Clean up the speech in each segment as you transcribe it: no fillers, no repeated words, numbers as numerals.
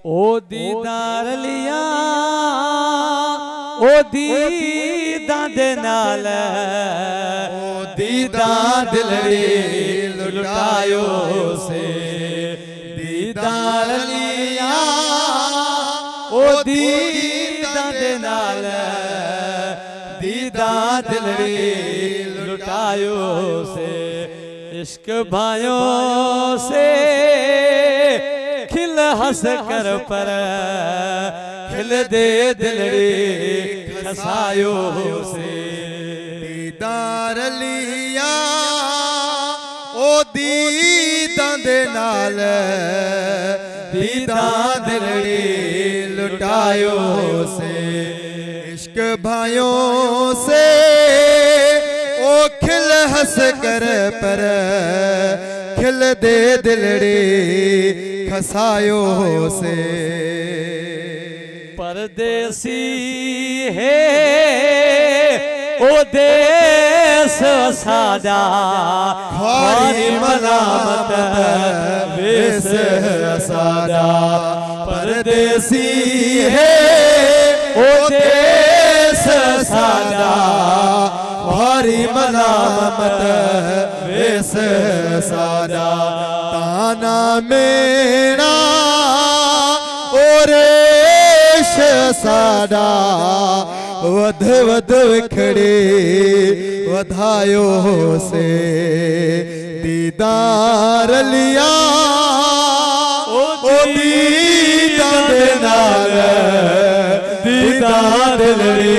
ओ दीदार लिया ओ दीदा दे नाल ओ दीदा दिलड़ी लुटायो से दीदार लिया ओ दीदा दे नाल दीदा दिलड़ी लुटायो से इश्क भाइयों से खिल हंस कर पर खिल दे दिलड़ी खसायो से दीदार लिया ओ दीदा दे नाल दीदा दिलड़ी लुटायो से इश्क भाइयों से ओ खिल हंस कर पर खिल दे दिलड़ी खसायो से परदेसी है ओ देश सादा खारी मलामत वेश सादा परदेसी है ओ देश सादा खारी मलामत वेश सादा ताना मेरा ओरेश सादा वध वध विखड़े वधायो से दीदार लिया ओ दीदा दे नाल दीदा दिलड़ी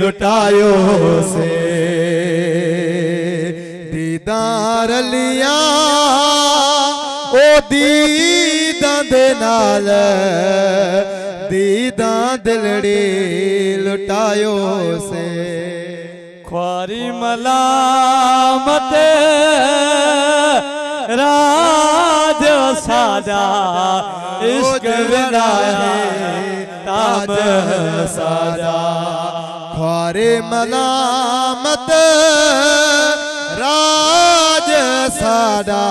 लुटायो से दीदार लिया ओ दीदा दे नाल दीदा दिलड़ी लुटायो से ख्वारी मलामत राज सादा इश्क बिना है ताज सादा ख्वारे मलामत राज सादा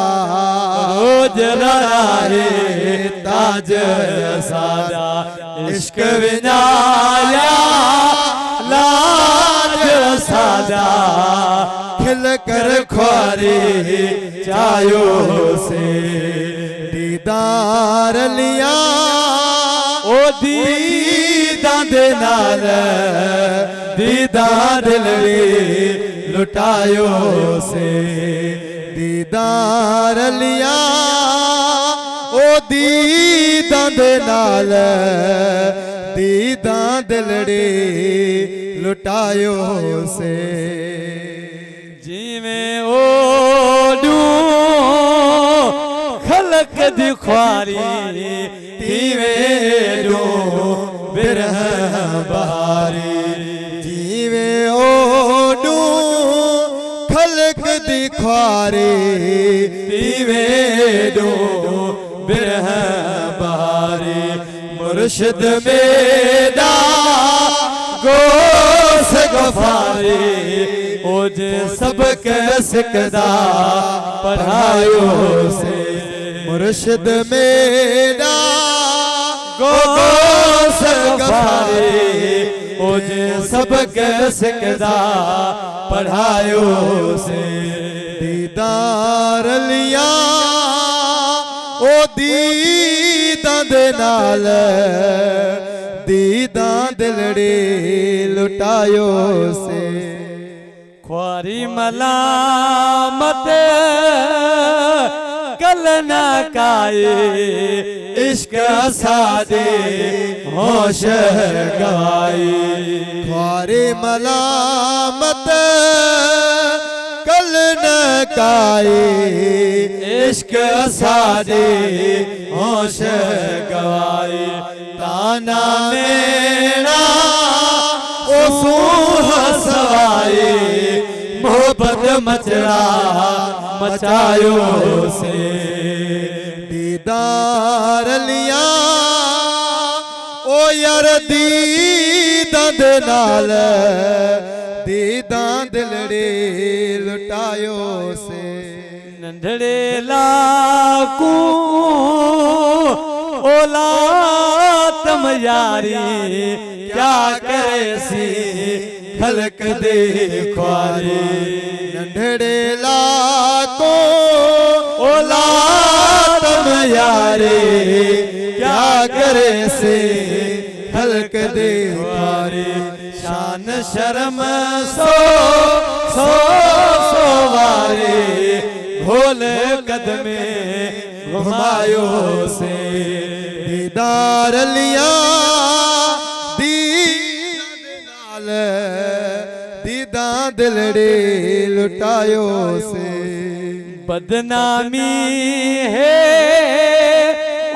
रोज लड़ाए ताज सादा इश्क विनाया लाज सादा खिल कर ख्वारी चायो से दीदार लिया ओ दीदा दे नाल दीदा दिलड़ी लुटायो से दीदार लिया ओ दीदा दे नाल दीदा दिलड़ी लुटायो से जिमें ओडू खलक दी ख्वारी तीवें डू बिरह बहारी जीवे ओडू खलक दी ख्वारी तीवें डू बिरह बहारी मुर्शिद मेरा गोस गफारी ओज सबक सिकदा पढ़ायो से मुर्शिद मेरा गोस गफारी ओज सबक सिकदा पढ़ायो से दीदार लिया ओ दीदा दे नाल दीदा दिलड़ी लुटायो से ख्वारी मलामत कल न काए इश्क सादे होश गवाई ख्वारे मलामत कल न काए इश्क सादे होश गवाई ताना मेरा ओ सूह सवाई मोहब्बत मचड़ा मचायो से दीदार लिया ओ यार दीदा दे नाल दीदा दिलड़ी लुटायो से नंढड़े लाकू ओ औलाद यारी क्या करे सी खलक दे ख्वारी नंढड़े लाको औलाद यारी क्या करे सी खलक दे ख्वारी शान शर्म सो सो सो वारे भोल कदमे घुमायो से दीदार लिया दीदां दे नाल दीदां दिलड़े लुटायो से बदनामी है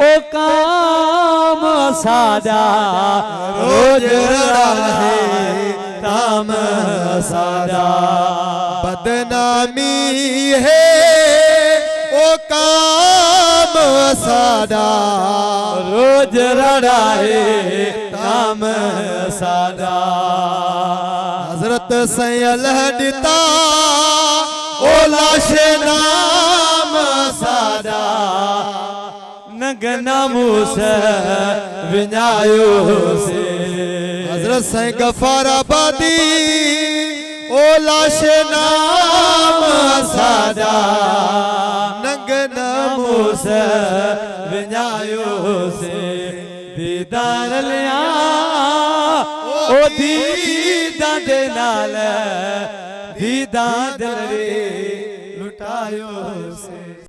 ओ काम सादा रोज रड़ा है काम सादा बदनामी है ओ काम सादा रोज रड़ा है काम सादा हजरत सैयल हडता ओ लाश नाम सादा नगना मूस विनायो से हजरत सै गफाराबादी ओ लाश नाम सादा नंगना मूस विनायो से दीदार लिया ओ दीदा दे नाल दीदा दिलड़े लुटायो